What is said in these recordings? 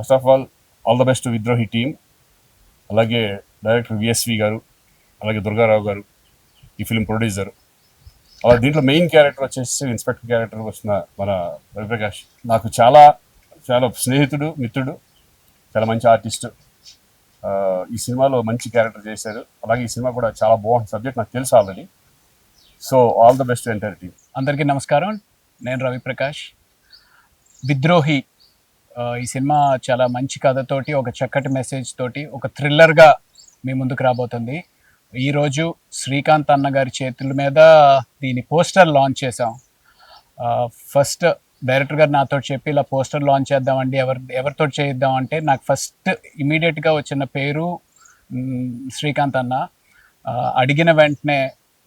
First of all the best Vidrohi team, అలాగే director VSV garu, అలాగే దుర్గారావు గారు ఈ ఫిలిం ప్రొడ్యూసర్. అలా దీంట్లో మెయిన్ క్యారెక్టర్ వచ్చేసి ఇన్స్పెక్టర్ క్యారెక్టర్ వచ్చిన మన రవిప్రకాష్ నాకు చాలా చాలా స్నేహితుడు, మిత్రుడు, చాలా మంచి ఆర్టిస్టు. ఈ సినిమాలో మంచి క్యారెక్టర్ చేశారు. అలాగే ఈ సినిమా కూడా చాలా బాగుంటుంది. సబ్జెక్ట్ నాకు తెలుసు already. So all the best entire team. అందరికీ నమస్కారం, నేను రవిప్రకాష్. విద్రోహి ఈ సినిమా చాలా మంచి కథతోటి, ఒక చక్కటి మెసేజ్ తోటి, ఒక థ్రిల్లర్గా మీ ముందుకు రాబోతుంది. ఈరోజు శ్రీకాంత్ అన్న గారి చేతుల మీద దీని పోస్టర్ లాంచ్ చేసాం. ఫస్ట్ డైరెక్టర్ గారు నాతో చెప్పి ఇలా పోస్టర్ లాంచ్ చేద్దామండి, ఎవరితో చేద్దాం అంటే నాకు ఫస్ట్ ఇమీడియట్గా వచ్చిన పేరు శ్రీకాంత్ అన్న. అడిగిన వెంటనే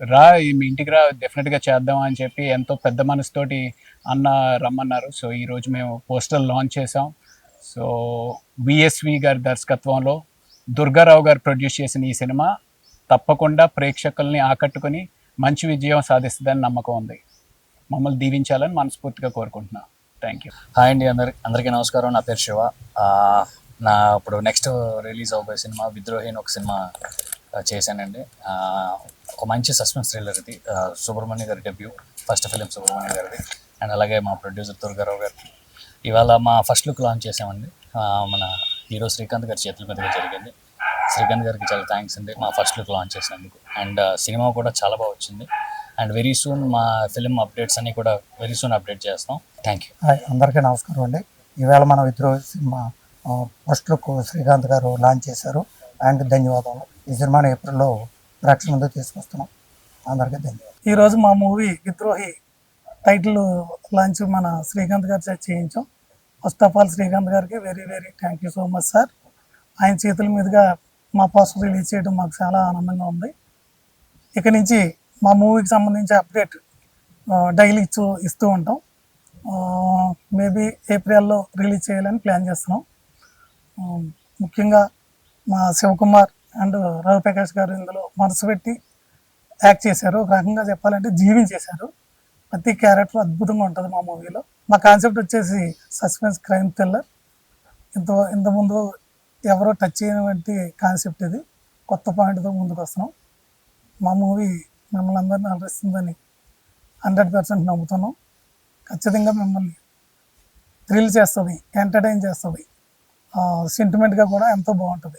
రా మీ ఇంటికి రా, డెఫినెట్గా చేద్దాం అని చెప్పి ఎంతో పెద్ద మనసుతోటి అన్న రమ్మన్నారు. సో ఈరోజు మేము పోస్టర్ లాంచ్ చేసాం. సో విఎస్వి గారి దర్శకత్వంలో దుర్గారావు గారు ప్రొడ్యూస్ చేసిన ఈ సినిమా తప్పకుండా ప్రేక్షకుల్ని ఆకట్టుకుని మంచి విజయం సాధిస్తుందని నమ్మకం ఉంది. మమ్మల్ని దీవించాలని మనస్ఫూర్తిగా కోరుకుంటున్నాను. Thank you. హాయ్ అండి, అందరికీ నమస్కారం. నా పేరు శివ. నా ఇప్పుడు నెక్స్ట్ రిలీజ్ అవబోయే సినిమా విద్రోహి అని ఒక సినిమా చేశానండి. ఒక మంచి సస్పెన్స్ థ్రిల్లర్ ఇది. సుబ్రహ్మణ్య గారి డెబ్యూ, ఫస్ట్ ఫిలిం సుబ్రహ్మణ్య గారిది. అండ్ అలాగే మా ప్రొడ్యూసర్ దుర్గారావు గారు. ఇవాళ మా ఫస్ట్ లుక్ లాంచ్ చేసామండి. మన హీరో శ్రీకాంత్ గారి చేతుల మీదుగా జరిగింది. శ్రీకాంత్ గారికి చాలా థ్యాంక్స్ అండి మా ఫస్ట్ లుక్ లాంచ్ చేసినందుకు. అండ్ సినిమా కూడా చాలా బాగా వచ్చింది. అండ్ వెరీ సూన్ మా ఫిలిం అప్డేట్స్ అన్నీ కూడా వెరీ సూన్ అప్డేట్ చేస్తాం. Thank you. హాయ్, అందరికీ నమస్కారం అండి. ఈవేళ మన విద్రోహి సినిమా ఫస్ట్ లుక్ శ్రీకాంత్ గారు లాంచ్ చేశారు. అండ్ ధన్యవాదాలు. ఈ సినిమాని ఏప్రిల్లో ప్రేక్షకుల ముందు తీసుకొస్తున్నాం. అందరికీ ధన్యవాదాలు. ఈరోజు మా మూవీ విద్రోహి టైటిల్ లాంచ్ మన శ్రీకాంత్ గారు చేయించాం. ఫస్ట్ ఆఫ్ ఆల్ శ్రీకాంత్ గారికి very very thank you so much sir. ఆయన చేతుల మీదుగా మా పోస్టర్ రిలీజ్ చేయడం మాకు చాలా ఆనందంగా ఉంది. ఇక నుంచి మా మూవీకి సంబంధించి అప్డేట్ డైలీ ఇస్తూ ఉంటాం. మేబీ ఏప్రిల్లో రిలీజ్ చేయాలని ప్లాన్ చేస్తున్నాం. ముఖ్యంగా మా శివకుమార్ అండ్ రవిప్రకాష్ గారు ఇందులో మనసు పెట్టి యాక్ట్ చేశారు. ఒక రకంగా చెప్పాలంటే జీవించేశారు. ప్రతి క్యారెక్టర్ అద్భుతంగా ఉంటుంది మా మూవీలో. మా కాన్సెప్ట్ వచ్చేసి సస్పెన్స్ క్రైమ్ థ్రిల్లర్. ఇంతకుముందు ఎవరో టచ్ చేయనటువంటి కాన్సెప్ట్ ఇది. కొత్త పాయింట్తో ముందుకు వస్తున్నాం. మా మూవీ మిమ్మల్ని అందరినీ అలరిస్తుందని 100% నమ్ముతున్నాం. ఖచ్చితంగా మిమ్మల్ని థ్రిల్ చేస్తుంది, ఎంటర్టైన్ చేస్తుంది, సెంటిమెంట్గా కూడా ఎంతో బాగుంటుంది.